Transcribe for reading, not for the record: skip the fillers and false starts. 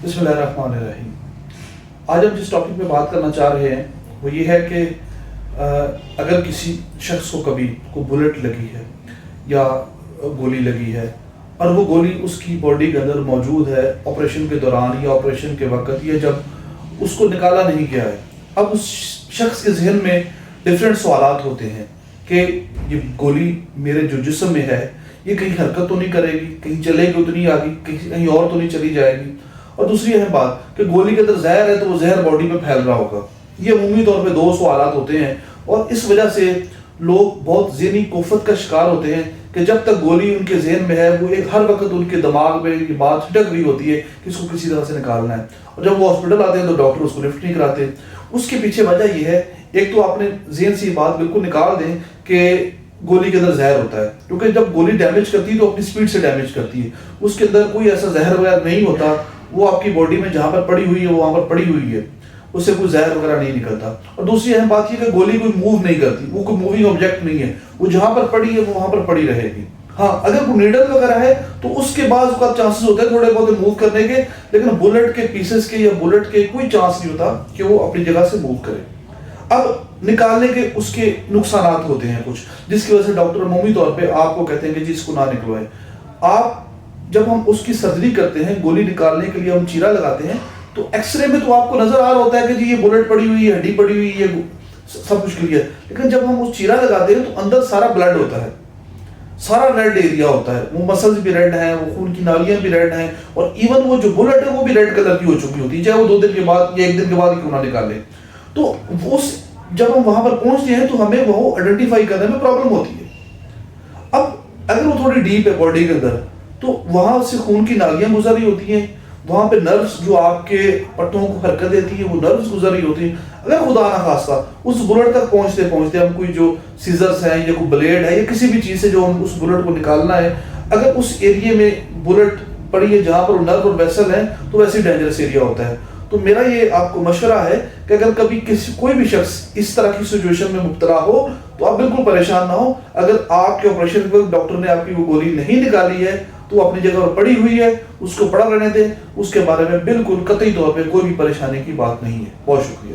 بسم اللہ الرحمن الرحیم۔ آج ہم جس ٹاپک پہ بات کرنا چاہ رہے ہیں وہ یہ ہے کہ اگر کسی شخص کو کبھی کوئی بلٹ لگی ہے یا گولی لگی ہے اور وہ گولی اس کی باڈی کے اندر موجود ہے آپریشن کے دوران یا آپریشن کے وقت یا جب اس کو نکالا نہیں گیا ہے، اب اس شخص کے ذہن میں ڈفرینٹ سوالات ہوتے ہیں کہ یہ گولی میرے جو جسم میں ہے یہ کہیں حرکت تو نہیں کرے گی، کہیں چلے گی اتنی آگے، کہیں اور تو نہیں چلی جائے گی، اور دوسری اہم بات کہ گولی کے اندر زہر ہے تو وہ زہر باڈی میں پھیل رہا ہوگا۔ یہ عمومی طور پہ دو سوالات ہوتے ہیں اور اس وجہ سے لوگ بہت ذہنی کوفت کا شکار ہوتے ہیں کہ جب تک گولی ان کے ذہن میں ہے وہ ہر وقت ان کے دماغ میں یہ بات ہٹک رہی ہوتی ہے کہ اس کو کسی طرح سے نکالنا ہے، اور جب وہ ہاسپٹل آتے ہیں تو ڈاکٹر اس کو لفٹ نہیں کراتے۔ اس کے پیچھے وجہ یہ ہے، ایک تو آپ نے ذہن سے یہ بات بالکل نکال دیں کہ گولی کے اندر زہر ہوتا ہے، کیونکہ جب گولی ڈیمیج کرتی ہے تو اپنی سپیڈ سے ڈیمیج کرتی ہے، اس کے اندر کوئی ایسا زہر وغیرہ نہیں ہوتا، وہ آپ کی باڈی میں جہاں پر پڑی ہوئی ہے وہ وہاں پر پڑی ہوئی ہے، اس سے کوئی زہر وغیرہ نہیں نکلتا۔ اور دوسری اہم بات یہ کہ گولی کوئی موو نہیں کرتی، وہ کوئی موونگ آبجیکٹ نہیں ہے، وہ جہاں پر پڑی ہے وہ وہاں پر پڑی رہے گی۔ ہاں اگر کوئی نیڈل وغیرہ ہے تو اس کے بعد کا چانسز ہوتے ہیں تھوڑے بہت موو کرنے کے، لیکن بلٹ کے پیسز کے یا بلٹ کے کوئی چانس نہیں ہوتا کہ وہ اپنی جگہ سے موو کرے۔ اب نکالنے کے اس کے نقصانات ہوتے ہیں کچھ، جس کی وجہ سے ڈاکٹر عمومی طور پہ آپ کو کہتے ہیں کہ جی اس کو نہ نکلوائے۔ آپ جب ہم اس کی سرجری کرتے ہیں، گولی نکالنے کے لیے ہم چیرا لگاتے ہیں تو ایکس رے میں تو آپ کو نظر آ رہا ہوتا ہے کہ جی یہ بلٹ پڑی ہوئی ہے، ہڈی پڑی ہوئی ہے، سب کچھ کلیئر، لیکن جب ہم اس چیرا لگاتے ہیں تو اندر سارا بلڈ ہوتا ہے، سارا ریڈ ایریا ہوتا ہے، وہ مسلز بھی ریڈ ہیں، وہ خون کی نالیاں بھی ریڈ ہیں، اور ایون وہ جو بلٹ ہے وہ بھی ریڈ کلر کی ہو چکی ہوتی ہے، چاہے وہ 2 دن کے بعد یا 1 دن کے بعد ہی کیوں نہ نکالے۔ تو جب ہم وہاں پر پہنچتے ہیں تو ہمیں وہ آئیڈینٹیفائی کرنے میں پرابلم ہوتی ہے۔ اب اگر وہ تھوڑی ڈیپ ہے باڈی کے اندر تو وہاں سے خون کی نالیاں گزر رہی ہوتی ہیں، وہاں پہ نروز جو آپ کے پٹوں کو حرکت دیتی ہیں وہ نروز گزر رہی ہوتی ہیں۔ اگر خدا نہ خواستہ اس بلٹ تک پہنچتے پہنچتے ہم کوئی جو سیزرز ہیں یا کوئی بلیڈ ہے یا کسی بھی چیز سے جو ہم اس بلٹ کو نکالنا ہے، اگر اس ایریے میں بلٹ پڑی ہے جہاں پر نرو اور ویسل ہیں تو ویسے ڈینجرس ایریا ہوتا ہے۔ تو میرا یہ آپ کو مشورہ ہے کہ اگر کبھی کوئی بھی شخص اس طرح کی سچویشن میں مبتلا ہو تو آپ بالکل پریشان نہ ہو۔ اگر آپ کے آپریشن کے وقت ڈاکٹر نے آپ کی وہ گولی نہیں نکالی ہے تو وہ اپنی جگہ پر پڑی ہوئی ہے، اس کو پڑا رہنے دیں، اس کے بارے میں بالکل قطعی طور پہ کوئی بھی پریشانی کی بات نہیں ہے۔ بہت شکریہ۔